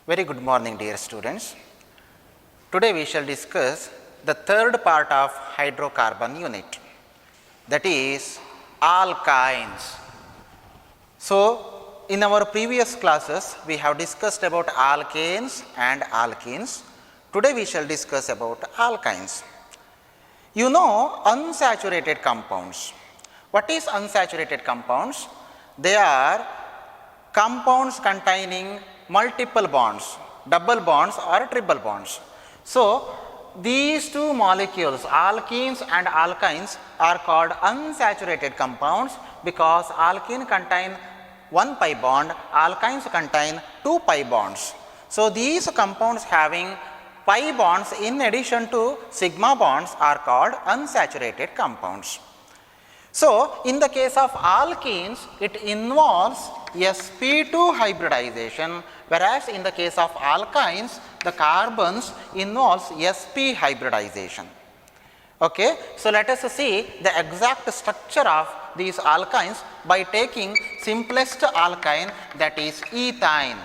Very good morning, dear students. Today we shall discuss the third part of hydrocarbon unit, that is alkynes. So, in our previous classes we have discussed about alkanes and alkenes. Today we shall discuss about alkynes. You know unsaturated compounds. What is unsaturated compounds? They are compounds containing multiple bonds, double bonds or triple bonds. So, these two molecules, alkenes and alkynes, are called unsaturated compounds because alkene contain 1 pi bond, alkynes contain 2 pi bonds. So, these compounds having pi bonds in addition to sigma bonds are called unsaturated compounds. So, in the case of alkenes, it involves sp2 hybridization, whereas in the case of alkynes, the carbons involves sp hybridization. Okay. So, let us see the exact structure of these alkynes by taking simplest alkyne, that is ethine.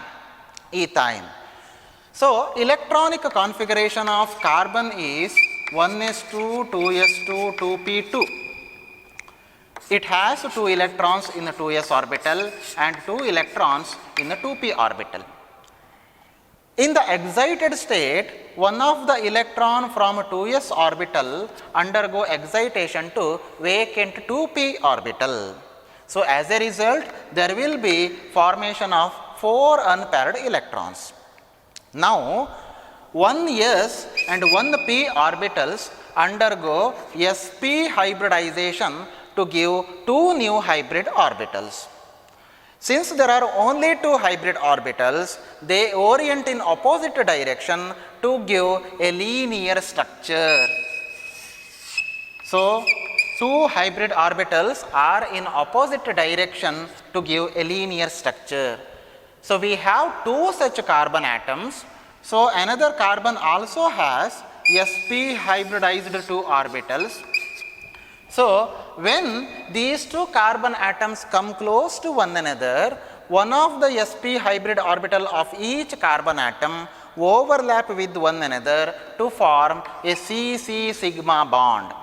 So, electronic configuration of carbon is 1s2, 2s2, 2p2. It has 2 electrons in the 2s orbital and 2 electrons in the 2p orbital. In the excited state, one of the electron from 2s orbital undergo excitation to vacant 2p orbital. So, as a result, there will be formation of 4 unpaired electrons. Now, 1s and 1p orbitals undergo sp hybridization to give 2 new hybrid orbitals. Since there are only 2 hybrid orbitals, they orient in opposite direction to give a linear structure. So, 2 hybrid orbitals are in opposite direction to give a linear structure. So, we have 2 such carbon atoms. So, another carbon also has sp hybridized 2 orbitals. So, when these 2 carbon atoms come close to one another, one of the sp hybrid orbital of each carbon atom overlap with one another to form a cc sigma bond.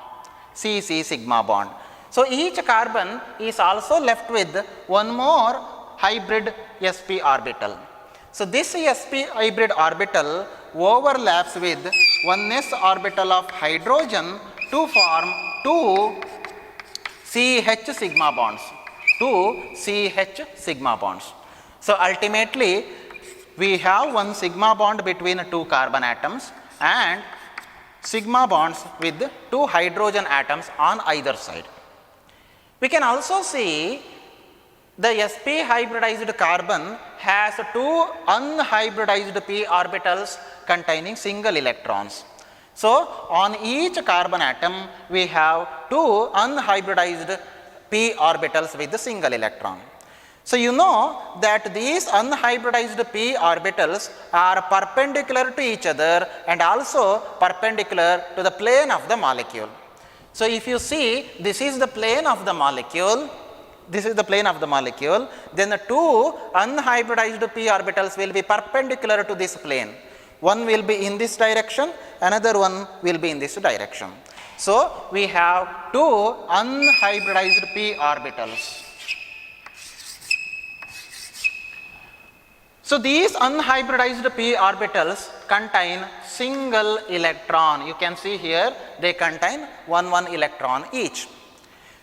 So, each carbon is also left with one more hybrid sp orbital. So, this sp hybrid orbital overlaps with 1s orbital of hydrogen to form 2 CH sigma bonds. So, ultimately we have one sigma bond between 2 carbon atoms and sigma bonds with 2 hydrogen atoms on either side. We can also see the sp hybridized carbon has 2 unhybridized p orbitals containing single electrons. So, on each carbon atom we have 2 unhybridized p orbitals with a single electron. So, you know that these unhybridized p orbitals are perpendicular to each other and also perpendicular to the plane of the molecule. So, if you see this is the plane of the molecule, then the 2 unhybridized p orbitals will be perpendicular to this plane. One will be in this direction, another one will be in this direction. So, we have 2 unhybridized p orbitals. So, these unhybridized p orbitals contain single electron. You can see here they contain 1 electron each.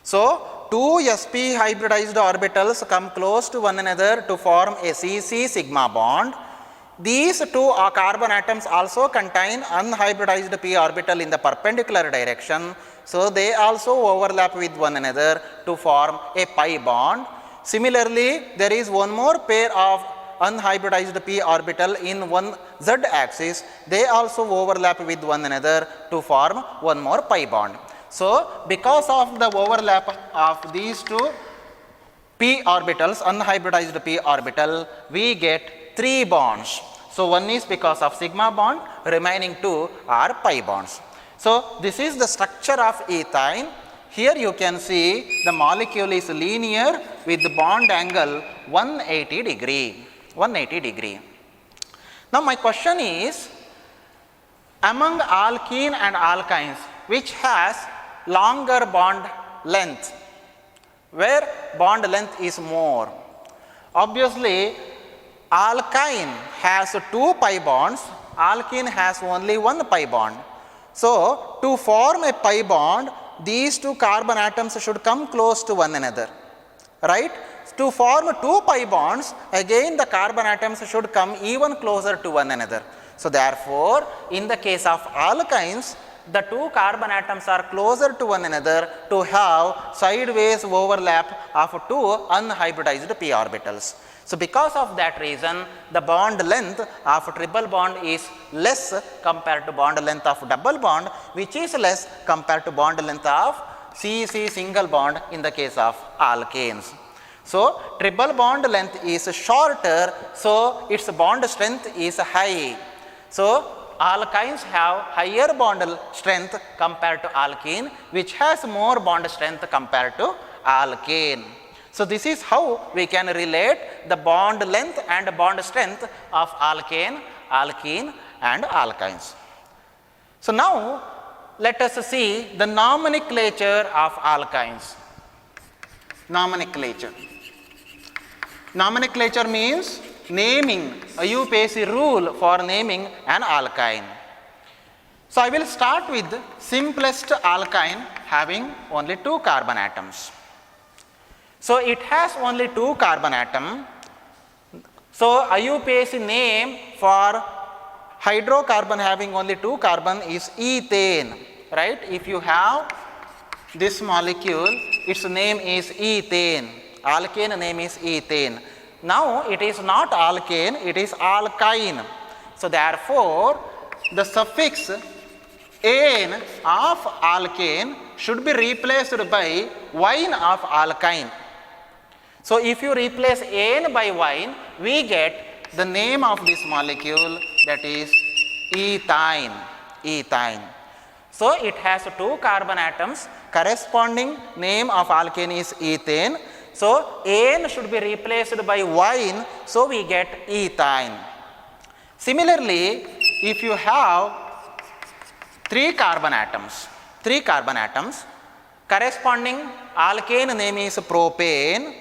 So, 2 sp hybridized orbitals come close to one another to form a cc sigma bond. These 2 carbon atoms also contain unhybridized p orbital in the perpendicular direction. So, they also overlap with one another to form a pi bond. Similarly, there is one more pair of unhybridized p orbital in one z axis. They also overlap with one another to form one more pi bond. So, because of the overlap of these 2 p orbitals, unhybridized p orbital, we get 3 bonds. So, one is because of sigma bond, remaining 2 are pi bonds. So, this is the structure of ethine. Here you can see the molecule is linear with the bond angle 180 degree. Now my question is, among alkene and alkynes, which has longer bond length? Where bond length is more? Obviously, alkyne has 2 pi bonds, alkene has only 1 pi bond. So, to form a pi bond, these 2 carbon atoms should come close to one another, right? To form 2 pi bonds, again the carbon atoms should come even closer to one another. So, therefore, in the case of alkynes, the 2 carbon atoms are closer to one another to have sideways overlap of 2 unhybridized p orbitals. So, because of that reason, the bond length of triple bond is less compared to bond length of double bond, which is less compared to bond length of CC single bond in the case of alkanes. So, triple bond length is shorter, so its bond strength is high. So, alkynes have higher bond strength compared to alkene, which has more bond strength compared to alkane. So, this is how we can relate the bond length and bond strength of alkane, alkene and alkynes. So, now let us see the nomenclature of alkynes. Nomenclature. Nomenclature means naming, IUPAC rule for naming an alkyne. So, I will start with simplest alkyne having only 2 carbon atoms. So, it has only 2 carbon atom. So, IUPAC name for hydrocarbon having only 2 carbon is ethane, right? If you have this molecule, its name is ethane, alkane name is ethane. Now, it is not alkane, it is alkyne. So, therefore, the suffix ane of alkane should be replaced by yne of alkyne. So, if you replace ane by yne, we get the name of this molecule, that is ethyne, ethyne. So, it has 2 carbon atoms, corresponding name of alkane is ethane. So, ane should be replaced by yne, so we get ethyne. Similarly, if you have 3 carbon atoms, corresponding alkane name is propane.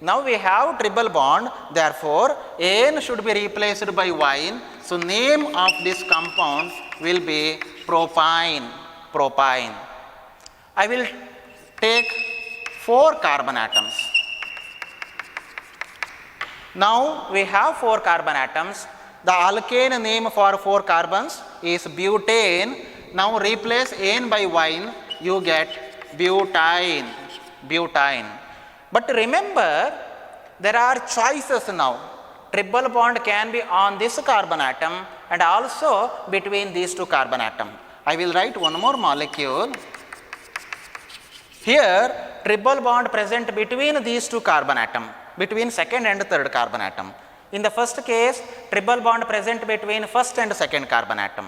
Now, we have triple bond, therefore, ane should be replaced by yne. So, name of this compound will be propyne, propyne. I will take 4 carbon atoms. Now, we have 4 carbon atoms. The alkane name for 4 carbons is butane. Now, replace ane by yne, you get butyne, butyne. But remember, there are choices now. Triple bond can be on this carbon atom and also between these 2 carbon atoms. I will write one more molecule. Here, triple bond present between these 2 carbon atoms, between second and third carbon atom. In the first case, triple bond present between first and second carbon atom.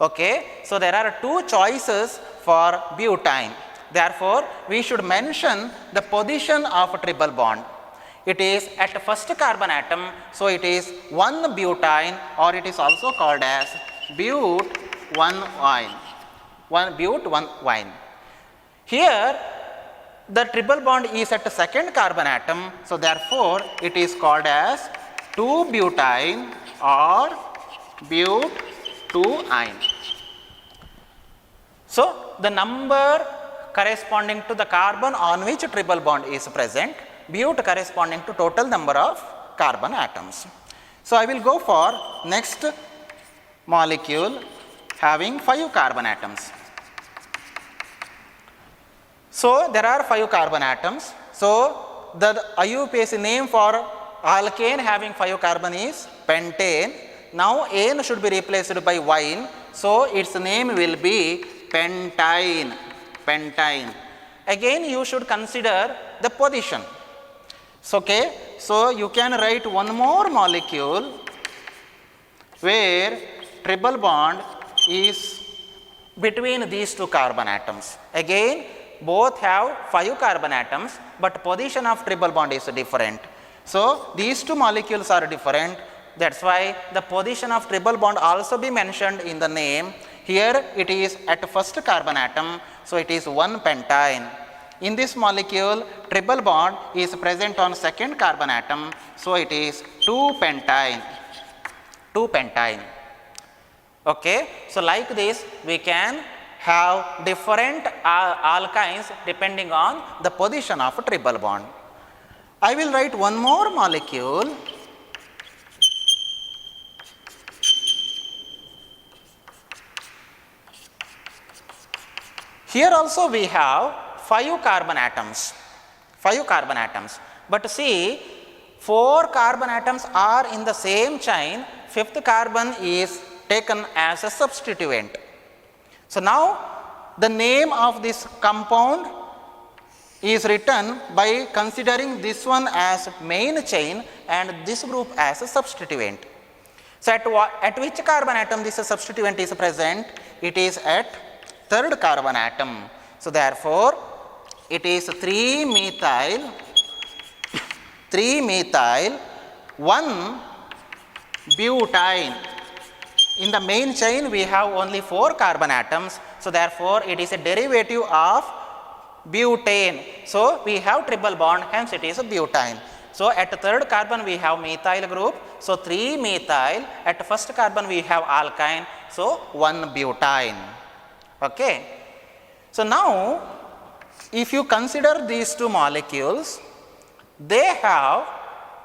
Okay, so there are 2 choices for butyne. Therefore, we should mention the position of triple bond. It is at first carbon atom, so it is 1 butyne, or it is also called as but 1 yne, 1 but 1 yne. Here, the triple bond is at the second carbon atom, so therefore, it is called as 2 butyne or but 2 yne. So, the number corresponding to the carbon on which triple bond is present, but corresponding to total number of carbon atoms. So, I will go for next molecule having 5 carbon atoms. So, there are 5 carbon atoms. So, the IUPAC name for alkane having 5 carbon is pentane. Now, ane should be replaced by yne. So, its name will be pentyne, pentyne. Again, you should consider the position. So, okay. So, you can write one more molecule where triple bond is between these 2 carbon atoms. Again, both have 5 carbon atoms, but position of triple bond is different. So, these 2 molecules are different. That's why the position of triple bond also be mentioned in the name. Here it is at first carbon atom, so it is 1 pentyne. In this molecule, triple bond is present on second carbon atom, so it is 2 pentyne. 2 pentyne. Okay, so like this we can have different alkynes depending on the position of a triple bond. I will write one more molecule. Here also we have 5 carbon atoms, 5 carbon atoms, but see 4 carbon atoms are in the same chain, 5th carbon is taken as a substituent. So now the name of this compound is written by considering this one as main chain and this group as a substituent. So at which carbon atom this substituent is present? It is at third carbon atom. So therefore it is 3-methyl 1-butyne. In the main chain we have only 4 carbon atoms, so therefore it is a derivative of butane. So we have triple bond, hence it is a butane. So at the third carbon we have methyl group, so 3-methyl, at first carbon we have alkyne, so 1-butyne. Okay. So now if you consider these two molecules, they have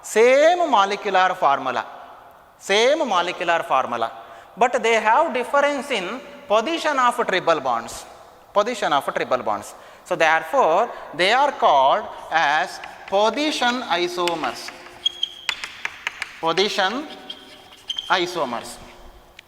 same molecular formula, but they have difference in position of triple bonds, So therefore they are called as position isomers.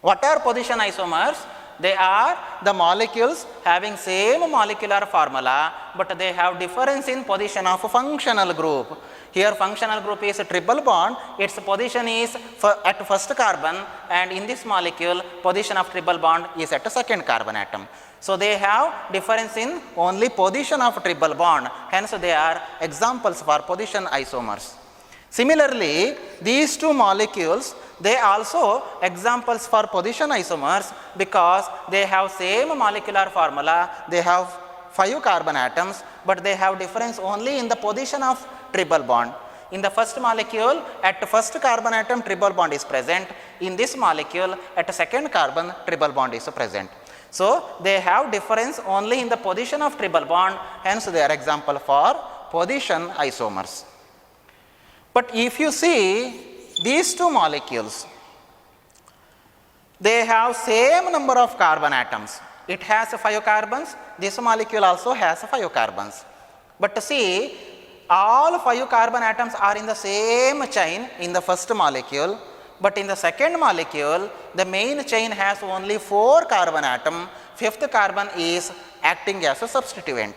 What are position isomers? They are the molecules having same molecular formula, but they have difference in position of functional group. Here functional group is a triple bond, its position is at first carbon, and in this molecule position of triple bond is at second carbon atom. So they have difference in only position of triple bond, hence they are examples for position isomers. Similarly, these two molecules, they also examples for position isomers because they have same molecular formula, they have 5 carbon atoms, but they have difference only in the position of triple bond. In the first molecule, at first carbon atom triple bond is present. In this molecule, at second carbon triple bond is present. So they have difference only in the position of triple bond, hence they are example for position isomers. But if you see these two molecules, they have same number of carbon atoms. It has 5 carbons, this molecule also has 5 carbons. But see, all 5 carbon atoms are in the same chain in the first molecule, but in the second molecule, the main chain has only 4 carbon atom, 5th carbon is acting as a substituent.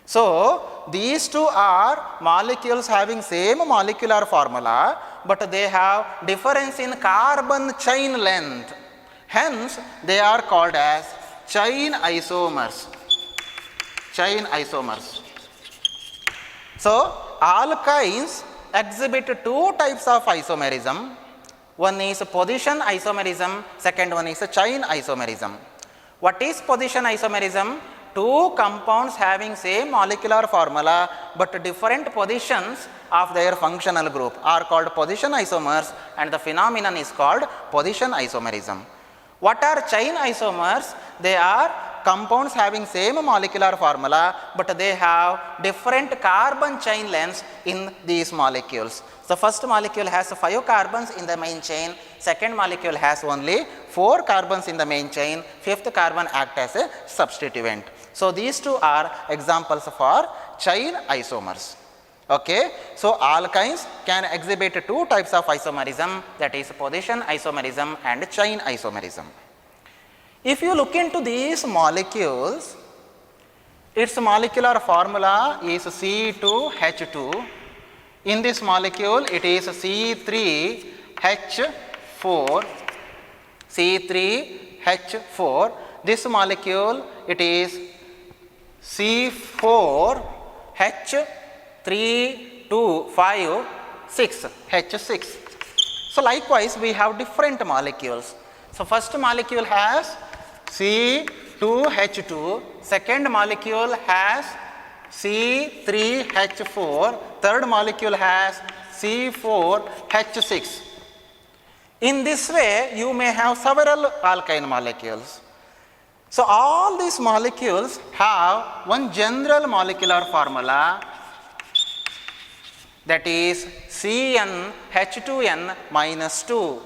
So these two are molecules having same molecular formula, but they have difference in carbon chain length. Hence they are called as chain isomers. So alkynes exhibit 2 types of isomerism. One is position isomerism, second one is chain isomerism. What is position isomerism? 2 compounds having same molecular formula but different positions of their functional group are called position isomers, and the phenomenon is called position isomerism. What are chain isomers? They are compounds having same molecular formula but they have different carbon chain lengths in these molecules. The first molecule has 5 carbons in the main chain, second molecule has only 4 carbons in the main chain, 5th carbon acts as a substituent. So these two are examples for chain isomers. Okay. So alkynes can exhibit 2 types of isomerism, that is position isomerism and chain isomerism. If you look into these molecules, its molecular formula is C2H2. In this molecule, it is C3H4. This molecule, it is C4H325 6, H6. So So likewise, we have different molecules. So first molecule has C2H2, second molecule has C3H4, third molecule has C4H6. In this way, you may have several alkyne molecules. So all these molecules have one general molecular formula, that is CnH2n minus 2.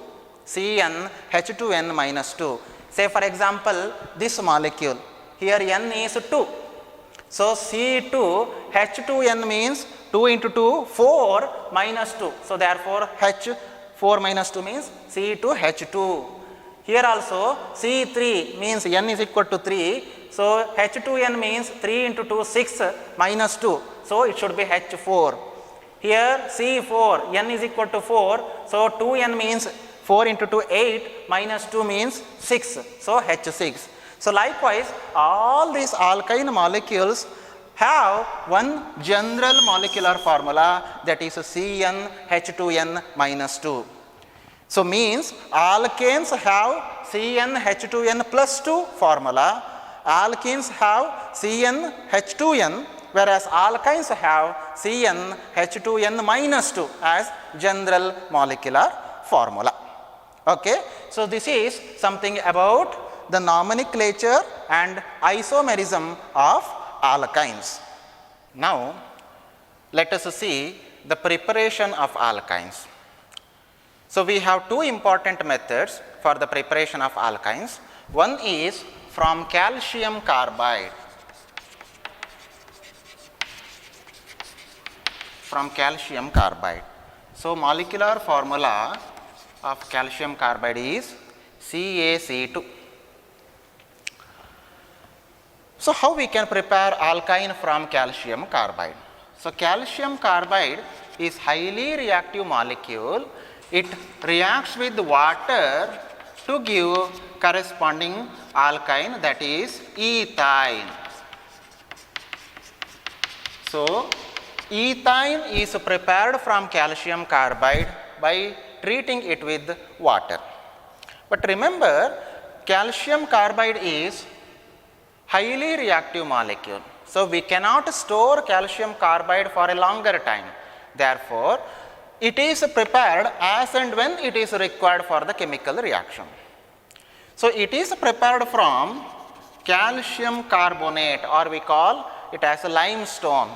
CnH2n minus 2. Say for example, this molecule, here n is 2. So C2H2n means 2 into 2, 4 minus 2. So therefore H4 minus 2 means C2H2. Here also C3 means n is equal to 3. So H2n means 3 into 2, 6 minus 2. So it should be H4. Here C4, n is equal to 4. So 2n means 4 into 2, 8 minus 2 means 6. So H6. So likewise, all these alkyne molecules have one general molecular formula, that is CnH2n minus 2. So means alkanes have CnH2n plus 2 formula, alkenes have CnH2n, whereas alkynes have CnH2n minus 2 as general molecular formula. Okay. So this is something about the nomenclature and isomerism of alkynes. Now let us see the preparation of alkynes. So we have two important methods for the preparation of alkynes. One is from calcium carbide. From calcium carbide. So molecular formula of calcium carbide is CaC2. So how we can prepare alkyne from calcium carbide? So calcium carbide is highly reactive molecule. It reacts with water to give corresponding alkyne, that is ethyne. So ethyne is prepared from calcium carbide by treating it with water. But remember, calcium carbide is highly reactive molecule. So we cannot store calcium carbide for a longer time. Therefore, it is prepared as and when it is required for the chemical reaction. So it is prepared from calcium carbonate, or we call it as a limestone.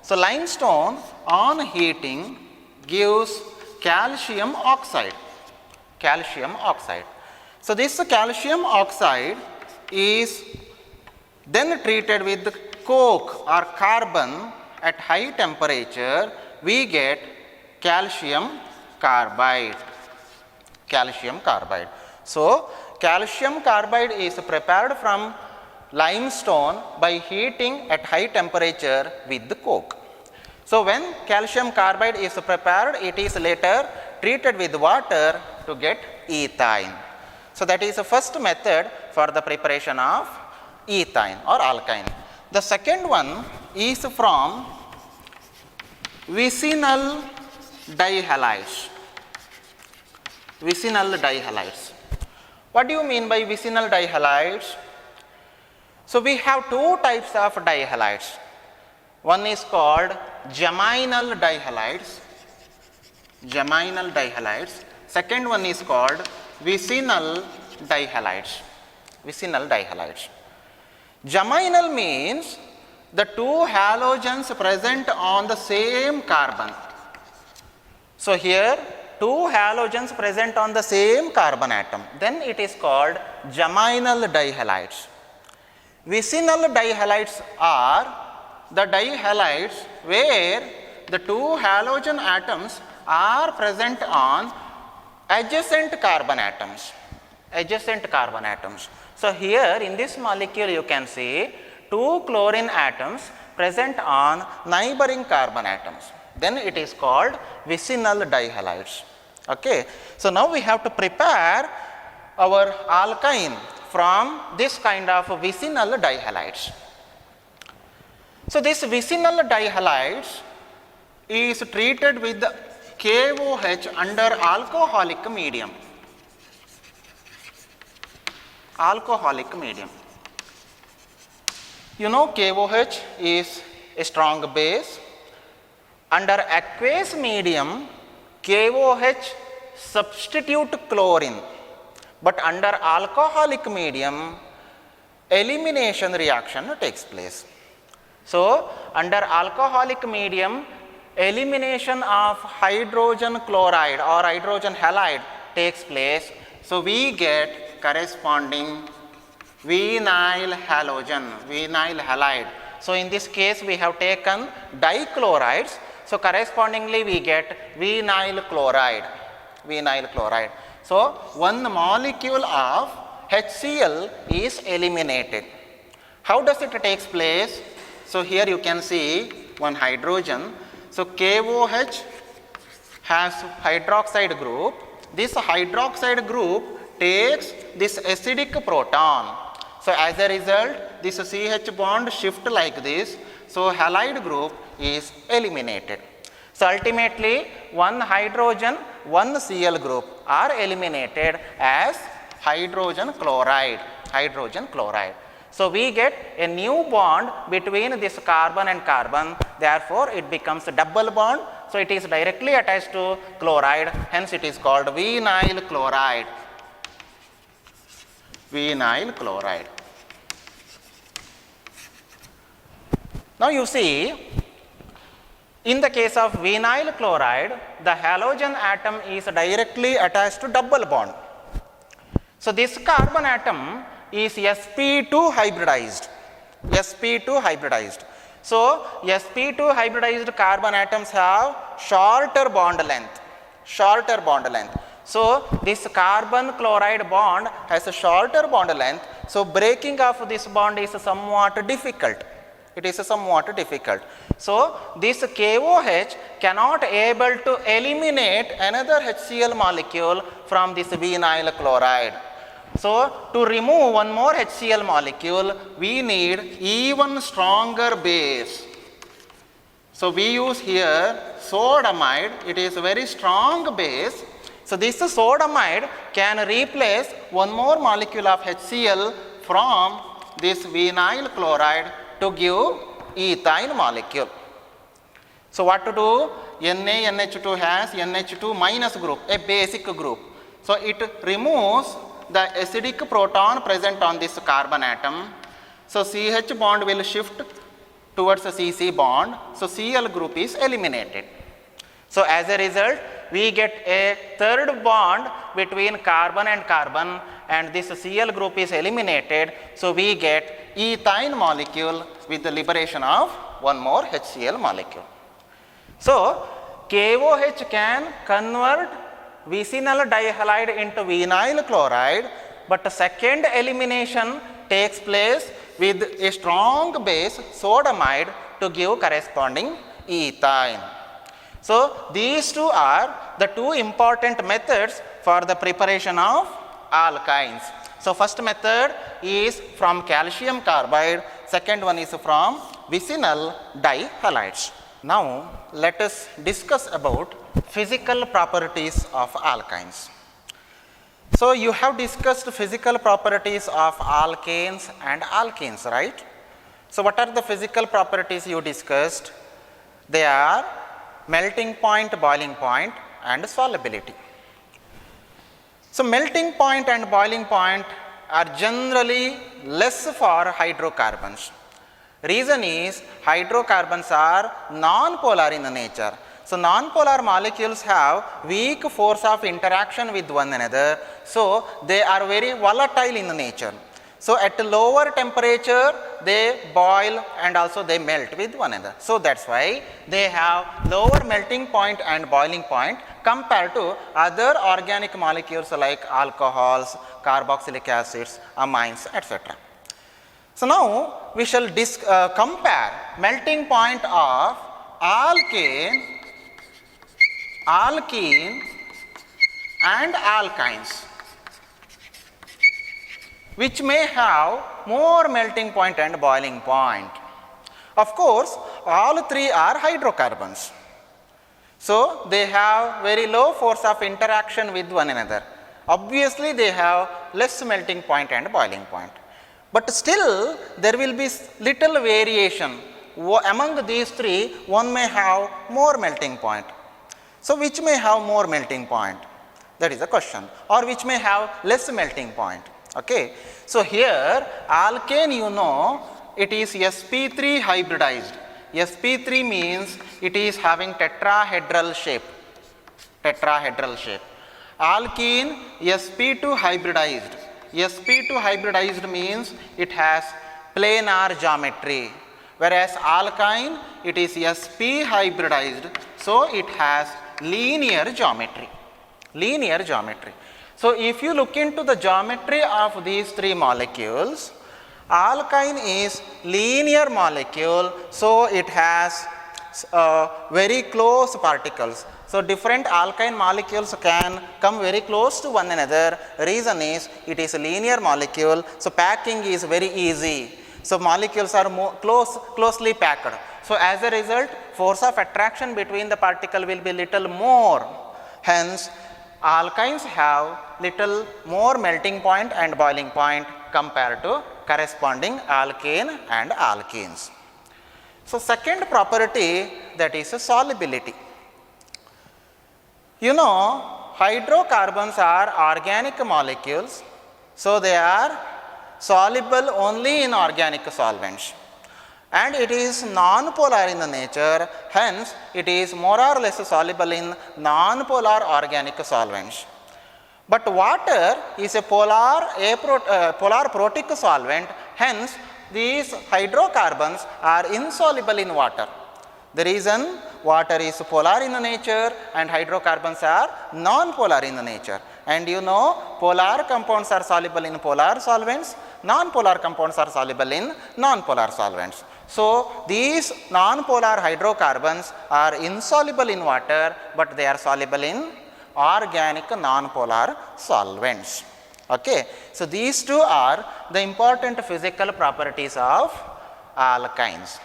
So limestone on heating gives calcium oxide. Calcium oxide. So this calcium oxide is then treated with coke or carbon at high temperature. We get calcium carbide. Calcium carbide. So calcium carbide is prepared from limestone by heating at high temperature with the coke. So when calcium carbide is prepared, it is later treated with water to get ethyne. So that is the first method for the preparation of ethyne or alkyne. The second one is from vicinal dihalides. Vicinal dihalides. What do you mean by vicinal dihalides? So we have two types of dihalides. One is called geminal dihalides. Geminal dihalides. Second one is called vicinal dihalides. Vicinal dihalides. Geminal means the two halogens present on the same carbon. So here two halogens present on the same carbon atom, then it is called geminal dihalides. Vicinal dihalides are the dihalides where the two halogen atoms are present on adjacent carbon atoms. Adjacent carbon atoms. So here in this molecule you can see two chlorine atoms present on neighboring carbon atoms. Then it is called vicinal dihalides. Okay. So now we have to prepare our alkyne from this kind of vicinal dihalides. So this vicinal dihalides is treated with KOH under alcoholic medium. Alcoholic medium. You know KOH is a strong base. Under aqueous medium, KOH substitute chlorine, but under alcoholic medium, elimination reaction takes place. So, under alcoholic medium, elimination of hydrogen chloride or hydrogen halide takes place. So, we get corresponding vinyl halogen, vinyl halide. So, in this case, we have taken dichlorides. So, correspondingly, we get vinyl chloride, vinyl chloride. So, one molecule of HCl is eliminated. How does it take place? So, here you can see one hydrogen. So, KOH has hydroxide group. This hydroxide group takes this acidic proton. So, as a result, this CH bond shift like this. So, halide group is eliminated. So, ultimately, one hydrogen, one Cl group are eliminated as hydrogen chloride, hydrogen chloride. So, we get a new bond between this carbon and carbon, therefore, it becomes a double bond. So, it is directly attached to chloride, hence it is called vinyl chloride, vinyl chloride. Now, you see, in the case of vinyl chloride, the halogen atom is directly attached to double bond. So, this carbon atom is sp2 hybridized, sp2 hybridized. So, sp2 hybridized carbon atoms have shorter bond length, shorter bond length. So, this carbon chloride bond has a shorter bond length. So, breaking of this bond is somewhat difficult. It is somewhat difficult. So, this KOH cannot able to eliminate another HCl molecule from this vinyl chloride. So, to remove one more HCl molecule, we need even stronger base. So, we use here sodamide, it is a very strong base. So, this sodamide can replace one more molecule of HCl from this vinyl chloride to give ethyl molecule. So, what to do? NaNH2 has NH2 minus group, a basic group. So, it removes the acidic proton present on this carbon atom. So, CH bond will shift towards the CC bond. So, Cl group is eliminated. So, as a result, we get a third bond between carbon and carbon, and this Cl group is eliminated. So, we get ethyl molecule with the liberation of one more HCl molecule. So, KOH can convert vicinal dihalide into vinyl chloride, but the second elimination takes place with a strong base sodamide to give corresponding ethyl. So, these two are the two important methods for the preparation of alkynes. So, first method is from calcium carbide, second one is from vicinal dihalides. Now, let us discuss about physical properties of alkynes. So, you have discussed physical properties of alkanes and alkenes, right? So, what are the physical properties you discussed? They are melting point, boiling point and solubility. So, melting point and boiling point are generally less for hydrocarbons. Reason is hydrocarbons are non-polar in nature. So, non-polar molecules have weak force of interaction with one another. So, they are very volatile in nature. So, at lower temperature they boil and also they melt with one another. So, that is why they have lower melting point and boiling point compared to other organic molecules like alcohols, carboxylic acids, amines, etc. So, now we shall compare melting point of alkane, alkene and alkynes, which may have more melting point and boiling point. Of course, all three are hydrocarbons. So they have very low force of interaction with one another. Obviously they have less melting point and boiling point. But still there will be little variation. Among these three, one may have more melting point. So which may have more melting point? That is the question. Or which may have less melting point. Okay. So here alkane, you know, it is sp3 hybridized. sp3 means it is having tetrahedral shape. Tetrahedral shape. Alkene sp2 hybridized. sp2 hybridized means it has planar geometry, whereas alkyne it is sp hybridized, so it has linear geometry. Linear geometry. So if you look into the geometry of these three molecules, alkyne is linear molecule, so it has very close particles. So different alkyne molecules can come very close to one another. Reason is it is a linear molecule, so packing is very easy. So molecules are closely packed. So as a result, force of attraction between the particle will be little more. Hence, alkynes have little more melting point and boiling point compared to corresponding alkane and alkenes. So second property, that is solubility. You know, hydrocarbons are organic molecules, so they are soluble only in organic solvents, and it is non-polar in the nature, hence it is more or less soluble in non-polar organic solvents. But water is a polar protic solvent, hence these hydrocarbons are insoluble in water. The reason, water is polar in the nature and hydrocarbons are non-polar in the nature. And you know, polar compounds are soluble in polar solvents, non-polar compounds are soluble in non-polar solvents. So these non-polar hydrocarbons are insoluble in water, but they are soluble in organic non-polar solvents. Okay. So these two are the important physical properties of alkynes.